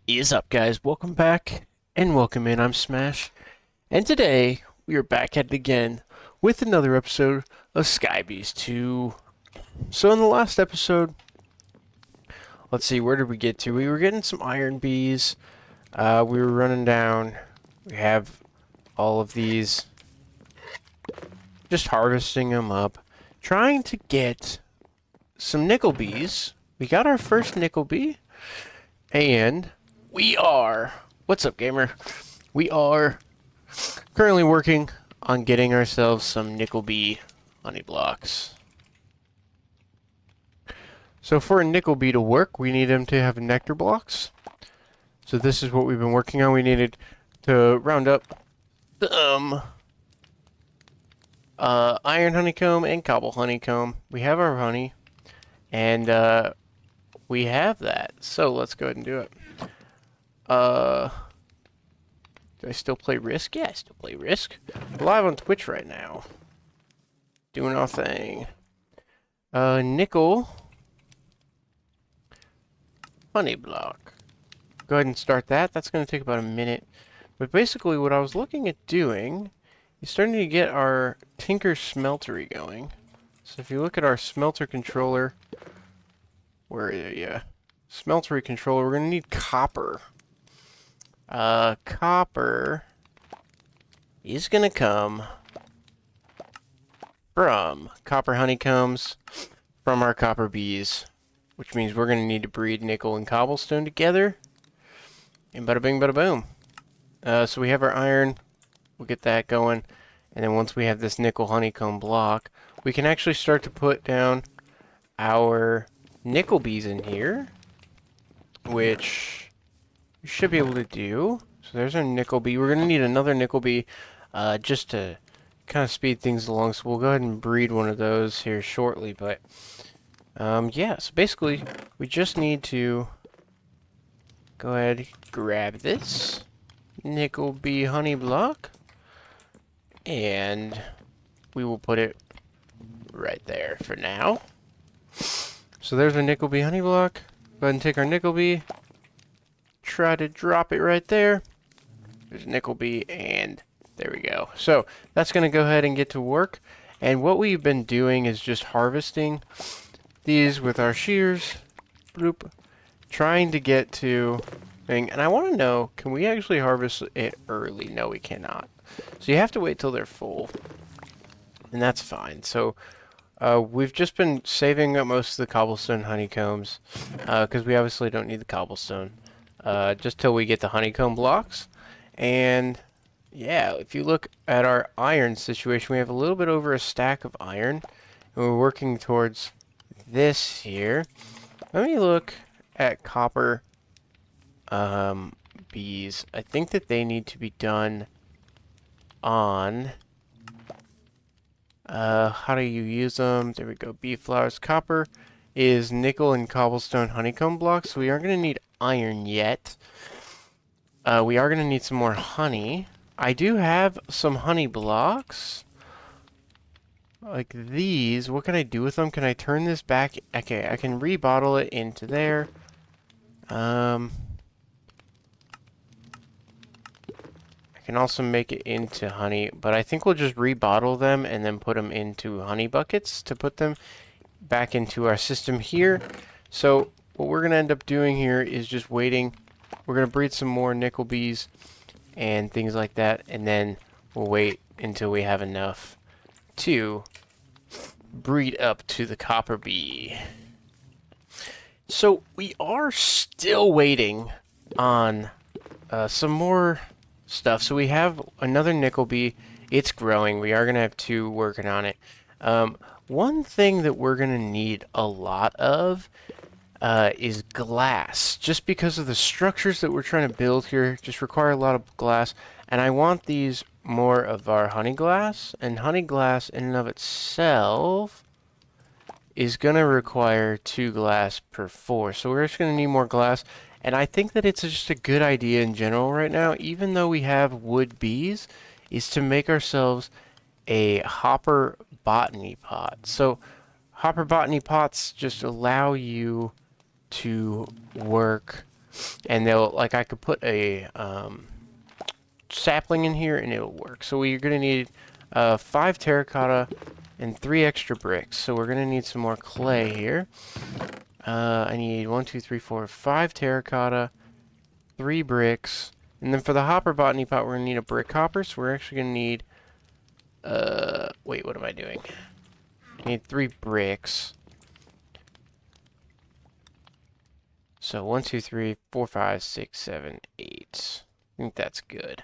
Is up, guys? Welcome back and welcome in. I'm Smash, and today we are back at it again with another episode of Skybees 2. So, in the last episode, let's see, where did we get to? We were getting some iron bees. We were running down. We have all of these, just harvesting them up, trying to get some nickel bees. We got our first nickel bee, and we are. What's up, gamer? We are currently working on getting ourselves some nickel bee honey blocks. So for a nickel bee to work, we need them to have nectar blocks. So this is what we've been working on. We needed to round up some iron honeycomb and cobble honeycomb. We have our honey, and we have that. So let's go ahead and do it. Do I still play Risk? Yeah, I still play Risk. We're live on Twitch right now. Doing our thing. Nickel. Honey block. Go ahead and start that. That's going to take about a minute. But basically what I was looking at doing is starting to get our Tinker Smeltery going. So if you look at our smelter controller, where are you? Yeah. Smeltery controller, we're going to need copper. Copper is gonna come from copper honeycombs from our copper bees, which means we're gonna need to breed nickel and cobblestone together, and bada bing bada boom. So we have our iron, we'll get that going, and then once we have this nickel honeycomb block, we can actually start to put down our nickel bees in here, which we should be able to do. So there's our nickel bee. We're going to need another nickel bee just to kind of speed things along. So we'll go ahead and breed one of those here shortly. But yeah, so basically we just need to go ahead, grab this nickel bee honey block, and we will put it right there for now. So there's our nickel bee honey block. Go ahead and take our nickel bee. Try to drop it right there. There's nickel bee, and there we go. So that's going to go ahead and get to work. And what we've been doing is just harvesting these with our shears. Bloop. Trying to get to thing. And I want to know, can we actually harvest it early? No, we cannot. So you have to wait till they're full. And that's fine. So we've just been saving up most of the cobblestone honeycombs because we obviously don't need the cobblestone. Just till we get the honeycomb blocks. And yeah, if you look at our iron situation, we have a little bit over a stack of iron, and we're working towards this here. Let me look at copper bees. I think that they need to be done on how do you use them? There we go. Bee flowers. Copper is nickel and cobblestone honeycomb blocks, so we aren't going to need iron yet. We are going to need some more honey. I do have some honey blocks. Like these. What can I do with them? Can I turn this back? Okay, I can rebottle it into there. I can also make it into honey, but I think we'll just rebottle them and then put them into honey buckets to put them back into our system here. So what we're going to end up doing here is just waiting. We're going to breed some more nickel bees and things like that, and then we'll wait until we have enough to breed up to the copper bee. So we are still waiting on some more stuff. So we have another nickel bee. It's growing. We are going to have two working on it. One thing that we're going to need a lot of is glass, just because of the structures that we're trying to build here just require a lot of glass, and I want these more of our honey glass, and honey glass in and of itself is going to require 2 glass per 4, so we're just going to need more glass. And I think that it's just a good idea in general right now, even though we have wood bees, is to make ourselves a hopper botany pot. So hopper botany pots just allow you to work And they'll, like, I could put a sapling in here and it'll work. So we're going to need 5 terracotta and 3 extra bricks. So we're going to need some more clay here. I need 1, 2, 3, 4, 5 terracotta, 3 bricks. And then for the hopper botany pot, we're going to need a brick hopper. So we're actually going to need, wait, what am I doing? I need 3 bricks. So 1, 2, 3, 4, 5, 6, 7, 8. I think that's good.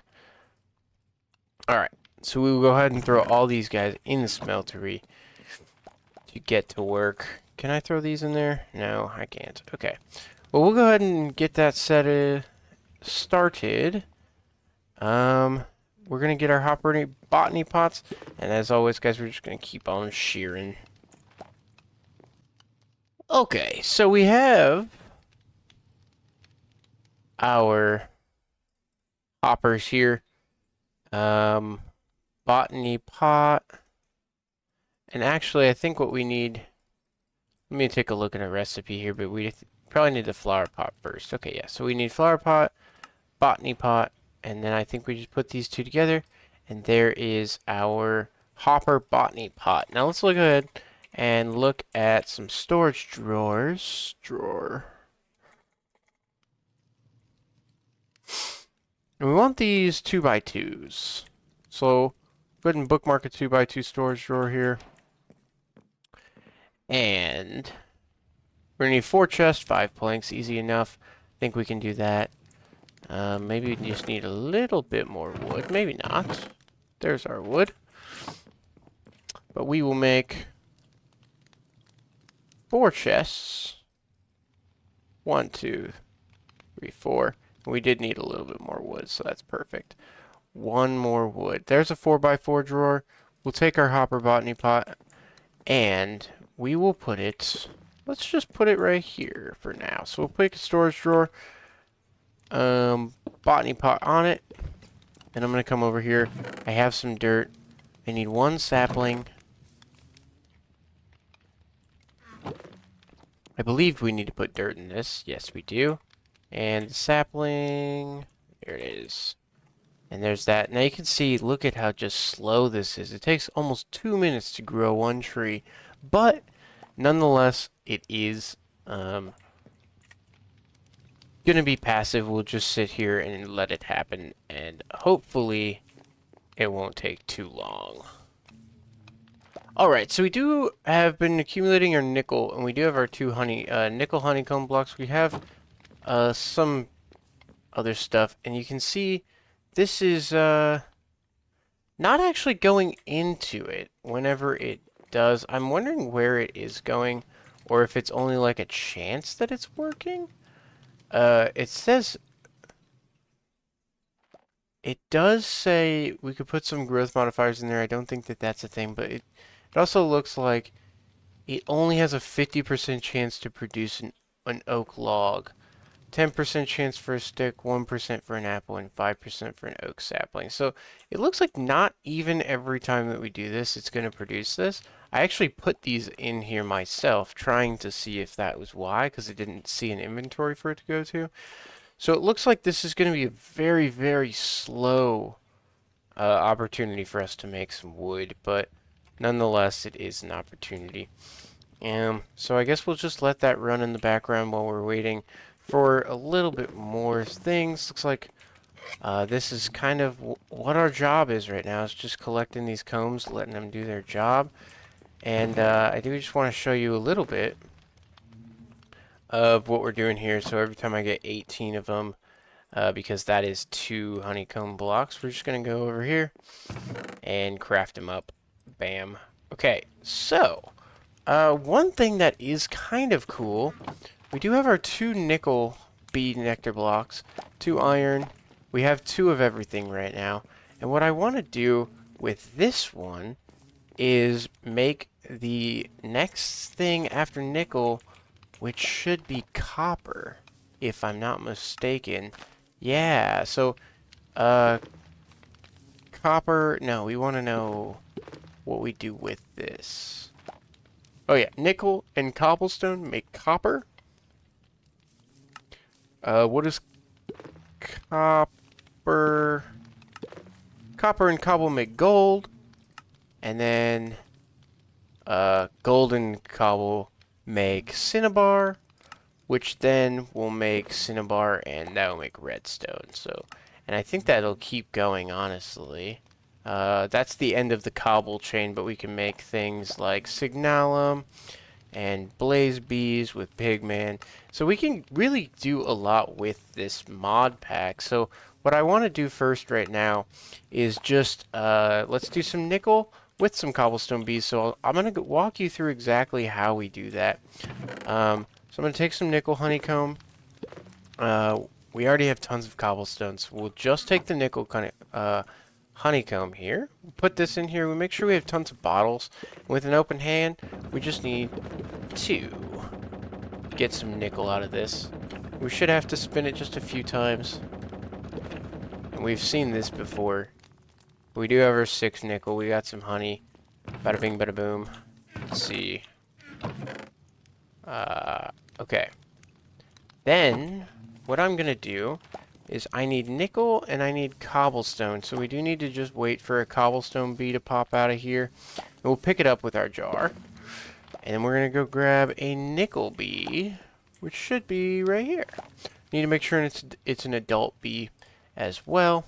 Alright, so we will go ahead and throw all these guys in the smeltery to get to work. Can I throw these in there? No, I can't. Okay. Well, we'll go ahead and get that started. We're going to get our hopper botany pots. And as always, guys, we're just going to keep on shearing. Okay, so we have our hoppers here. Botany pot. And actually, I think what we need... Let me take a look at our recipe here, but we probably need the flower pot first. Okay, yeah, so we need flower pot, botany pot, and then I think we just put these two together, and there is our hopper botany pot. Now let's look ahead and look at some storage drawers. And we want these 2x2s. So go ahead and bookmark a 2x2 storage drawer here. And we're going to need 4 chests, 5 planks, easy enough. I think we can do that. Maybe we just need a little bit more wood. Maybe not. There's our wood. But we will make 4 chests. 1, 2, 3, 4. We did need a little bit more wood, so that's perfect. 1 more wood. There's a 4x4 drawer. We'll take our hopper botany pot and we will put it, let's just put it right here for now. So we'll pick a storage drawer, botany pot on it. Then I'm going to come over here. I have some dirt. I need 1 sapling. I believe we need to put dirt in this. Yes, we do. And sapling, there it is. And there's that. Now you can see, look at how just slow this is. It takes almost 2 minutes to grow 1 tree. But, nonetheless, it is going to be passive. We'll just sit here and let it happen. And hopefully, it won't take too long. Alright, so we do have been accumulating our nickel. And we do have our 2 nickel honeycomb blocks. We have some other stuff. And you can see... This is not actually going into it whenever it does. I'm wondering where it is going, or if it's only like a chance that it's working. It says... It does say we could put some growth modifiers in there. I don't think that that's a thing, but it also looks like it only has a 50% chance to produce an oak log. 10% chance for a stick, 1% for an apple, and 5% for an oak sapling. So it looks like not even every time that we do this, it's going to produce this. I actually put these in here myself, trying to see if that was why, because I didn't see an inventory for it to go to. So it looks like this is going to be a very, very slow opportunity for us to make some wood, but nonetheless, it is an opportunity. So I guess we'll just let that run in the background while we're waiting for a little bit more things. Looks like this is kind of what our job is right now, is just collecting these combs, letting them do their job. And I do just want to show you a little bit of what we're doing here. So every time I get 18 of them, because that is 2 honeycomb blocks, we're just going to go over here and craft them up. Bam. Okay, so one thing that is kind of cool, we do have our 2 nickel bead nectar blocks, 2 iron. We have 2 of everything right now. And what I want to do with this one is make the next thing after nickel, which should be copper, if I'm not mistaken. Yeah, so, copper, no, we want to know what we do with this. Oh yeah, nickel and cobblestone make copper. What is copper? Copper and cobble make gold. And then, gold and cobble make cinnabar, which then will make cinnabar, and that will make redstone. So, and I think that'll keep going, honestly. That's the end of the cobble chain, but we can make things like signalum and blaze bees with pigman. So we can really do a lot with this mod pack. So what I want to do first right now is just, let's do some nickel with some cobblestone bees. So I'm going to walk you through exactly how we do that. So I'm going to take some nickel honeycomb. We already have tons of cobblestone, so we'll just take the nickel honeycomb here. We'll put this in here. We make sure we have tons of bottles. With an open hand, we just need to get some nickel out of this. We should have to spin it just a few times. And we've seen this before. We do have our 6 nickel. We got some honey. Bada bing, bada boom. Let's see. Okay. Then, what I'm going to do is I need nickel and I need cobblestone. So we do need to just wait for a cobblestone bee to pop out of here. And we'll pick it up with our jar. And then we're going to go grab a nickel bee, which should be right here. Need to make sure it's an adult bee as well.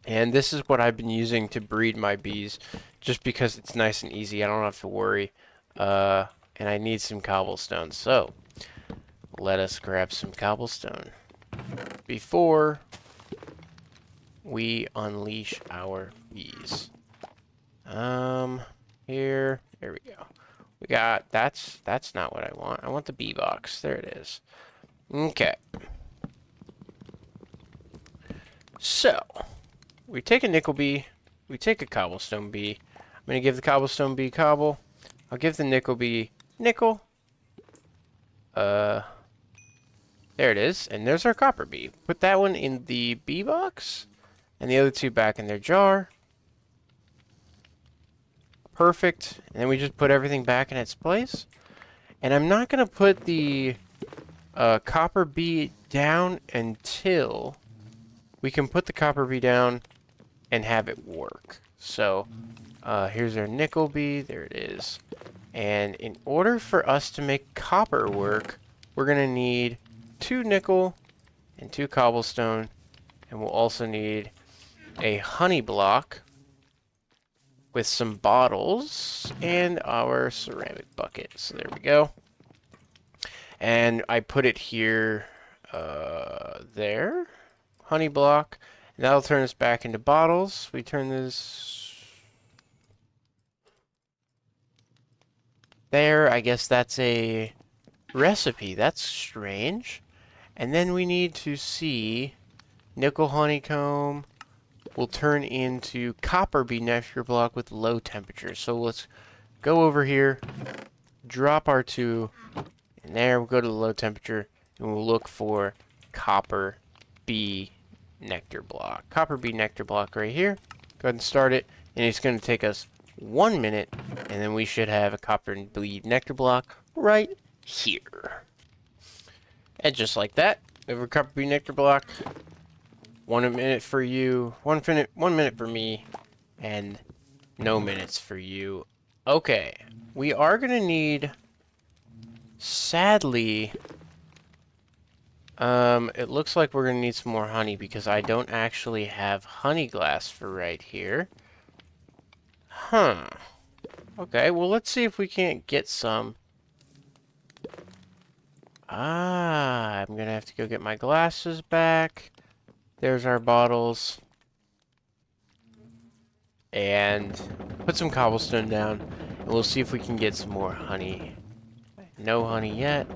And this is what I've been using to breed my bees, just because it's nice and easy. I don't have to worry. And I need some cobblestone. So, let us grab some cobblestone before we unleash our bees. Here, there we go. We got, that's not what I want. I want the bee box. There it is. Okay. So, we take a nickel bee. We take a cobblestone bee. I'm going to give the cobblestone bee cobble. I'll give the nickel bee nickel. There it is. And there's our copper bee. Put that one in the bee box. And the other 2 back in their jar. Perfect. And then we just put everything back in its place. And I'm not going to put the copper bee down until we can put the copper bee down and have it work. So here's our nickel bee. There it is. And in order for us to make copper work, we're going to need 2 nickel and 2 cobblestone. And we'll also need a honey block with some bottles and our ceramic bucket. So there we go. And I put it here, there. Honey block. And that'll turn us back into bottles. We turn this there. I guess that's a recipe. That's strange. And then we need to see nickel honeycomb will turn into copper bee nectar block with low temperature. So let's go over here, drop our 2, and there we'll go to the low temperature, and we'll look for copper bee nectar block. Copper bee nectar block right here. Go ahead and start it, and it's going to take us 1 minute, and then we should have a copper bee nectar block right here. And just like that, we have a copper bee nectar block. 1 minute for you, 1 minute for me, and no minutes for you. Okay, we are gonna need, sadly, it looks like we're gonna need some more honey because I don't actually have honey glass for right here. Huh. Okay, well let's see if we can't get some. I'm gonna have to go get my glasses back. There's our bottles. And put some cobblestone down. And we'll see if we can get some more honey. No honey yet.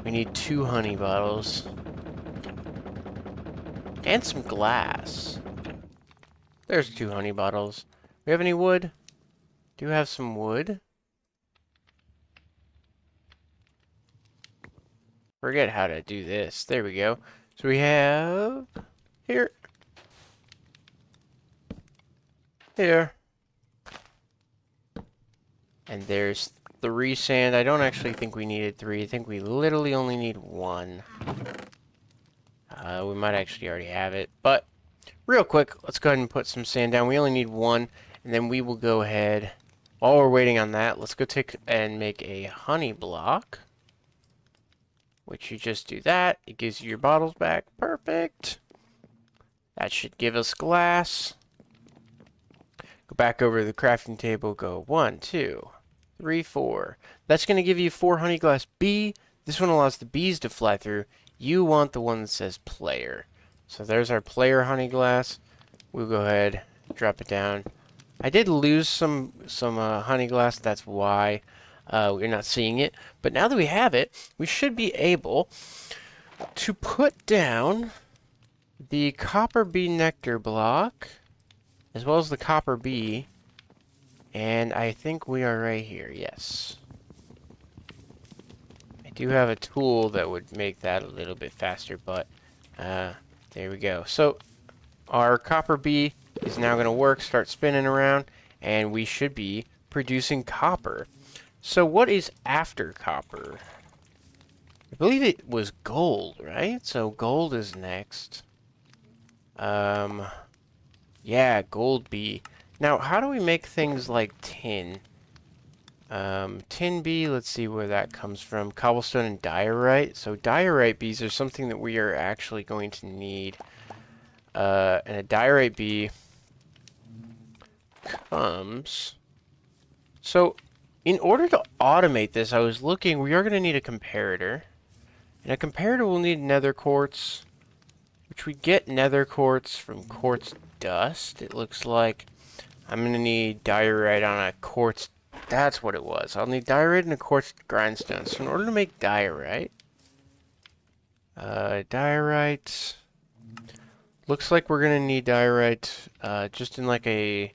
We need 2 honey bottles. And some glass. There's 2 honey bottles. We have any wood? Do you have some wood? Forget how to do this. There we go. So we have here, here, and there's the resand. I don't actually think we needed 3. I think we literally only need 1. We might actually already have it. But real quick, let's go ahead and put some sand down. We only need 1. And then we will go ahead. While we're waiting on that, let's go take and make a honey block. Which you just do that. It gives you your bottles back. Perfect. That should give us glass. Go back over to the crafting table. Go 1, 2, 3, 4. That's going to give you 4 honey glass bee. This one allows the bees to fly through. You want the one that says player. So there's our player honey glass. We'll go ahead, drop it down. I did lose some honey glass. That's why we're not seeing it. But now that we have it, we should be able to put down the copper bee nectar block, as well as the copper bee. And I think we are right here. Yes. I do have a tool that would make that a little bit faster, but there we go. So our copper bee is now going to work, start spinning around, and we should be producing copper. So what is after copper? I believe it was gold, right? So gold is next. Yeah, gold bee. Now, how do we make things like tin? Tin bee, let's see where that comes from. Cobblestone and diorite. So diorite bees are something that we are actually going to need. And a diorite bee comes. So, in order to automate this, I was looking, we are going to need a comparator. And a comparator will need nether quartz, which we get nether quartz from quartz dust, it looks like. I'm going to need diorite on a quartz. That's what it was. I'll need diorite and a quartz grindstone. So in order to make diorite, looks like we're going to need diorite just in like a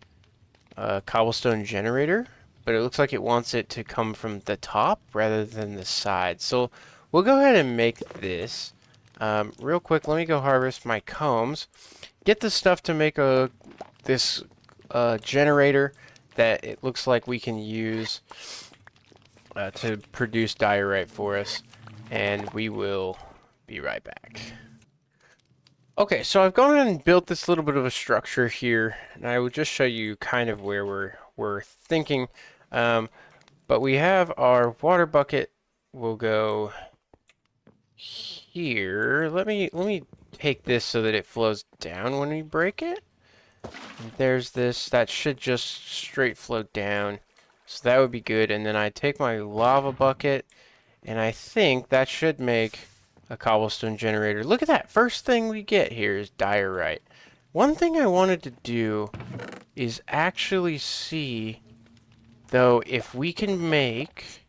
cobblestone generator. But it looks like it wants it to come from the top rather than the side. So we'll go ahead and make this. Real quick, let me go harvest my combs. Get the stuff to make this generator that it looks like we can use to produce diorite for us. And we will be right back. Okay, so I've gone ahead and built this little bit of a structure here. And I will just show you kind of where we're thinking. But we have our water bucket. We'll go here. Let me take this so that it flows down when we break it. And there's this. That should just straight flow down. So that would be good. And then I take my lava bucket, and I think that should make a cobblestone generator. Look at that. First thing we get here is diorite. One thing I wanted to do is actually see, though, if we can make...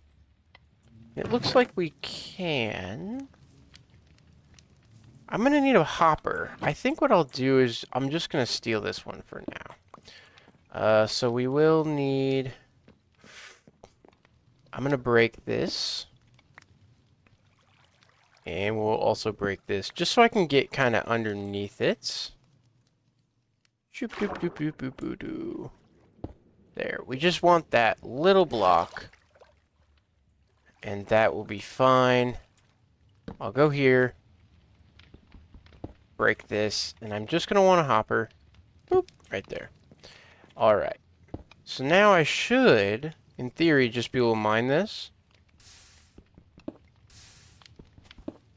It looks like we can. I'm going to need a hopper. I think what I'll do is I'm just going to steal this one for now. So we will need... I'm going to break this. And we'll also break this just so I can get kind of underneath it. Shoop, doop, doop, doop, doop, doop, doop. There. We just want that little block. And that will be fine. I'll go here. Break this. And I'm just going to want a hopper. Boop. Right there. Alright. So now I should, in theory, just be able to mine this.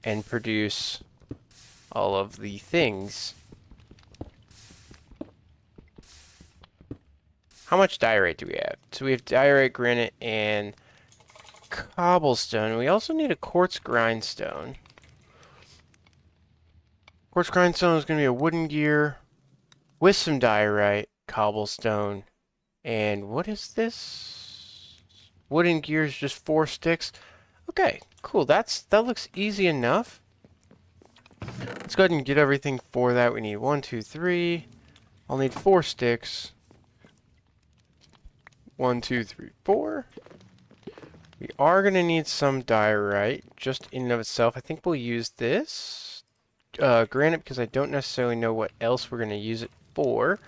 And produce all of the things. How much diorite do we have? So we have diorite, granite, and cobblestone. We also need a quartz grindstone. Quartz grindstone is going to be a wooden gear with some diorite, cobblestone, and what is this? Wooden gear is just 4 sticks. Okay, cool. That looks easy enough. Let's go ahead and get everything for that. We need 1, 2, 3. I'll need 4 sticks. 1, 2, 3, 4. We are going to need some diorite, just in and of itself. I think we'll use this granite because I don't necessarily know what else we're going to use it for.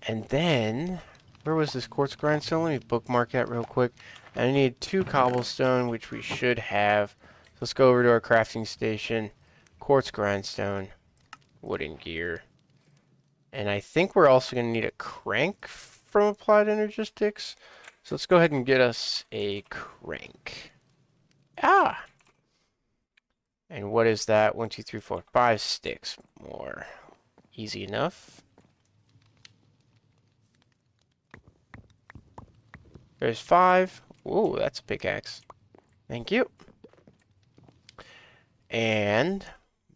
And then, where was this quartz grindstone? Let me bookmark that real quick. And I need 2 cobblestone, which we should have. So let's go over to our crafting station. Quartz grindstone, wooden gear. And I think we're also going to need a crank from Applied Energistics. So let's go ahead and get us a crank. Ah! And what is that? 1, 2, 3, 4, 5 sticks more. Easy enough. There's 5. Ooh, that's a pickaxe. Thank you. And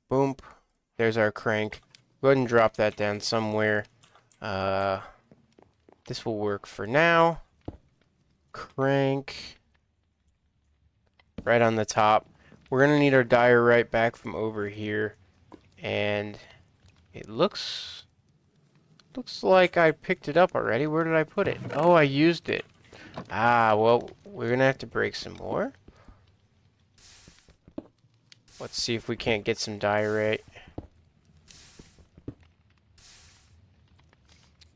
boom, there's our crank. Go ahead and drop that down somewhere. This will work for now. Crank. Right on the top. We're going to need our diorite back from over here. And it looks like I picked it up already. Where did I put it? Oh, I used it. Ah, well, we're going to have to break some more. Let's see if we can't get some diorite.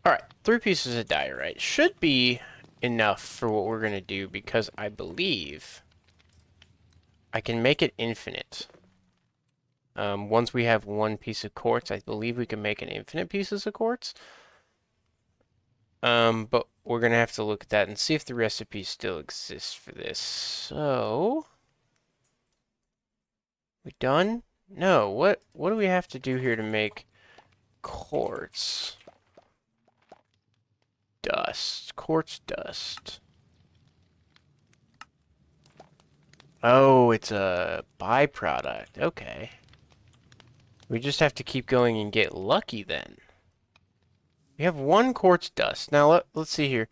Alright, 3 pieces of diorite. Should be enough for what we're going to do because I believe I can make it infinite. Once we have 1 piece of quartz, I believe we can make an infinite pieces of quartz. But we're going to have to look at that and see if the recipe still exists for this. So, we done? No, what do we have to do here to make quartz? Dust. Quartz dust. Oh, it's a byproduct. Okay. We just have to keep going and get lucky then. We have 1 quartz dust. Now, let's see here.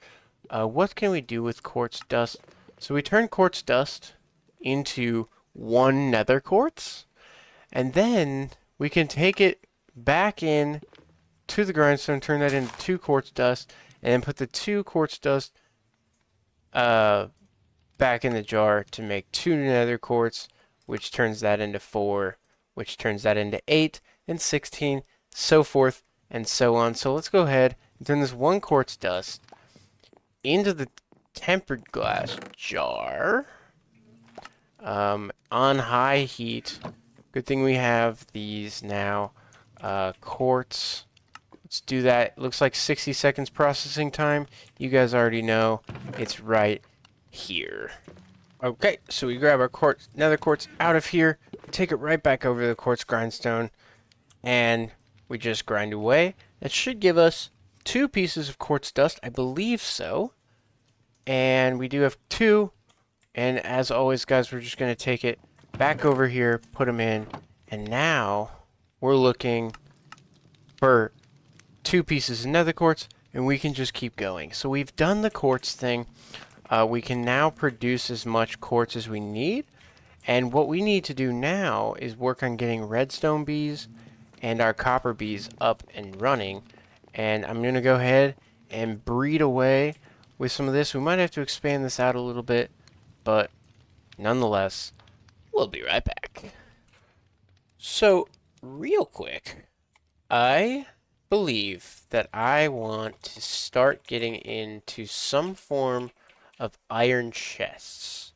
What can we do with quartz dust? So we turn quartz dust into 1 nether quartz. And then we can take it back in to the grindstone, turn that into 2 quartz dust, and then put the 2 quartz dust back in the jar to make 2 nether quartz, which turns that into 4, which turns that into 8, and 16, so forth and so on. So let's go ahead and turn this 1 quartz dust into the tempered glass jar on high heat. Good thing we have these now. Quartz. Let's do that. Looks like 60 seconds processing time. You guys already know it's right here. Okay, so we grab our quartz, nether quartz out of here, take it right back over to the quartz grindstone, and we just grind away. That should give us 2 pieces of quartz dust, I believe so. And we do have 2. And as always, guys, we're just going to take it back over here, put them in, and now we're looking for 2 pieces of nether quartz, and we can just keep going. So we've done the quartz thing. We can now produce as much quartz as we need. And what we need to do now is work on getting redstone bees and our copper bees up and running. And I'm going to go ahead and breed away with some of this. We might have to expand this out a little bit, but nonetheless, we'll be right back. So, real quick, I believe that I want to start getting into some form of iron chests.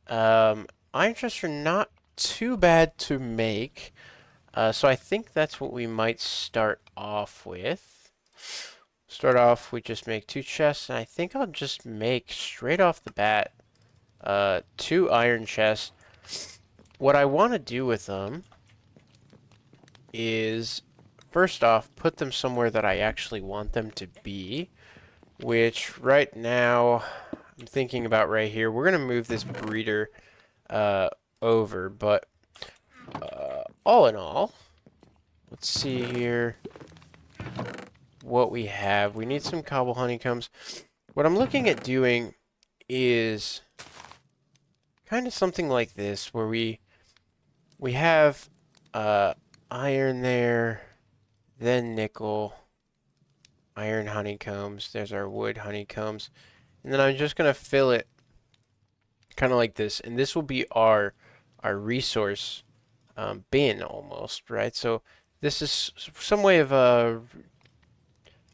Iron chests are not too bad to make, so I think that's what we might start off with. Start off, we just make 2 chests, and I think I'll just make, straight off the bat, 2 iron chests. What I want to do with them is, first off, put them somewhere that I actually want them to be, which right now I'm thinking about right here. We're going to move this breeder over, but all in all, let's see here what we have. We need some cobble honeycombs. What I'm looking at doing is kind of something like this, where we have iron there, then nickel, iron honeycombs. There's our wood honeycombs. And then I'm just going to fill it kind of like this. And this will be our resource bin almost, right? So this is some way of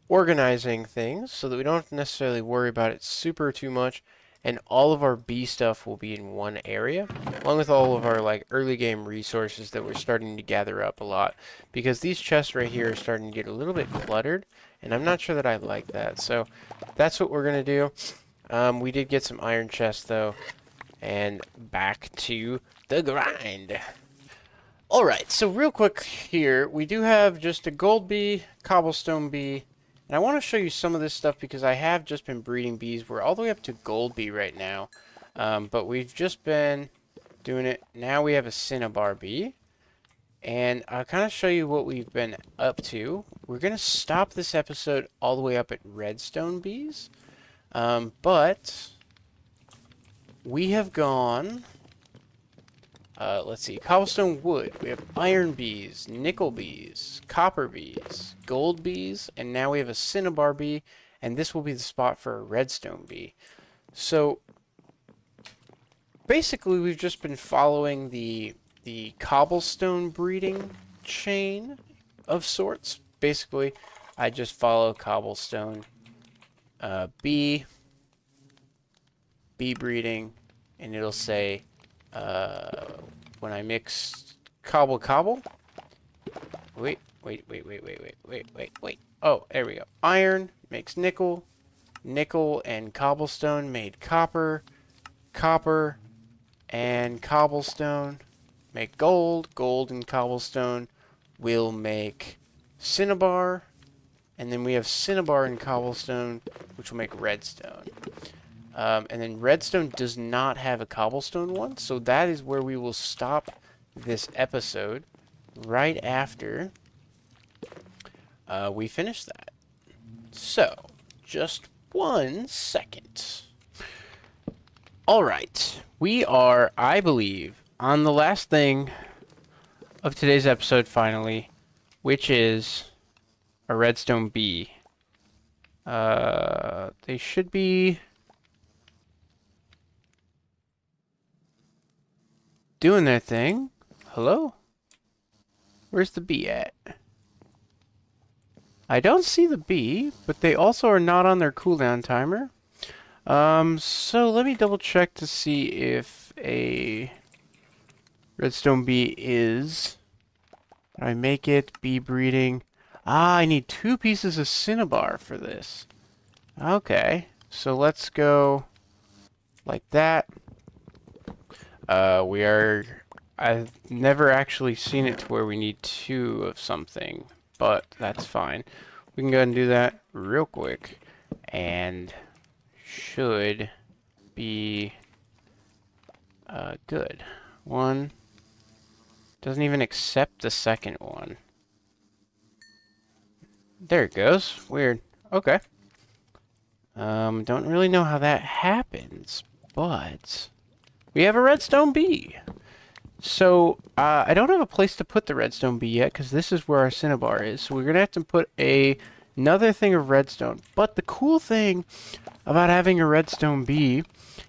organizing things so that we don't necessarily worry about it super too much. and all of our bee stuff will be in one area, along with all of our like early game resources that we're starting to gather up a lot, because these chests right here are starting to get a little bit cluttered, and I'm not sure that I like that. So that's what we're gonna do. We did get some iron chests though, and back to the grind. Alright, so real quick here, we do have just a gold bee, cobblestone bee, and I want to show you some of this stuff because I have just been breeding bees. We're all the way up to gold bee right now, but we've just been doing it. Now we have a cinnabar bee, and I'll kind of show you what we've been up to. We're going to stop this episode all the way up at redstone bees, but we have gone... let's see, cobblestone wood, we have iron bees, nickel bees, copper bees, gold bees, and now we have a cinnabar bee, and this will be the spot for a redstone bee. So, basically we've just been following the cobblestone breeding chain of sorts. Basically, I just follow cobblestone, bee breeding, and it'll say, when I mix cobble. Wait. Oh, there we go. Iron makes nickel. Nickel and cobblestone made copper. Copper and cobblestone make gold. Gold and cobblestone will make cinnabar. And then we have cinnabar and cobblestone, which will make redstone. And then redstone does not have a cobblestone one, so that is where we will stop this episode right after we finish that. So, just 1 second. Alright, we are, I believe, on the last thing of today's episode finally, which is a redstone bee. They should be... doing their thing. Hello? Where's the bee at? I don't see the bee, but they also are not on their cooldown timer. So let me double check to see if a redstone bee is. I make it bee breeding. Ah, I need 2 pieces of cinnabar for this. Okay, so let's go like that. I've never actually seen it to where we need 2 of something, but that's fine. We can go ahead and do that real quick, and should be good. 1 doesn't even accept the second one. There it goes. Weird. Okay. Don't really know how that happens, but we have a redstone bee. So, I don't have a place to put the redstone bee yet, because this is where our cinnabar is. So we're going to have to put another thing of redstone. But the cool thing about having a redstone bee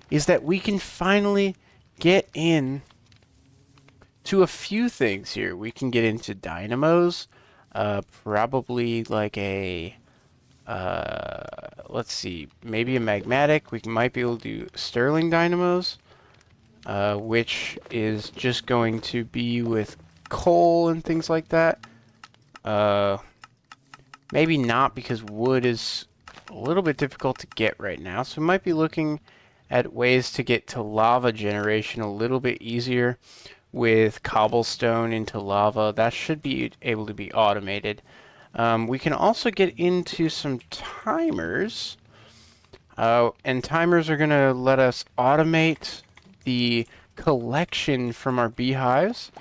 is that we can finally get in to a few things here. We can get into dynamos. Probably like a... let's see, maybe a magmatic. We might be able to do Stirling dynamos. Which is just going to be with coal and things like that. Maybe not, because wood is a little bit difficult to get right now. So we might be looking at ways to get to lava generation a little bit easier with cobblestone into lava. That should be able to be automated. We can also get into some timers. And timers are going to let us automate the collection from our beehives,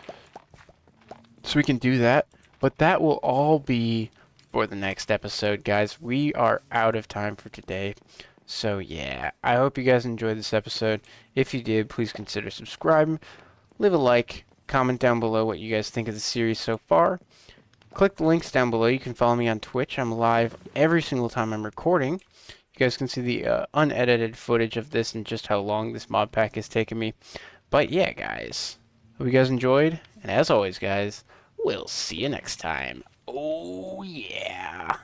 so we can do that, but that will all be for the next episode, guys. We are out of time for today, so yeah, I hope you guys enjoyed this episode. If you did, please consider subscribing, leave a like, comment down below what you guys think of the series so far. Click the links down below. You can follow me on Twitch. I'm live every single time I'm recording. You guys can see the unedited footage of this and just how long this mod pack has taken me. But yeah, guys, hope you guys enjoyed. And as always, guys, we'll see you next time. Oh, yeah.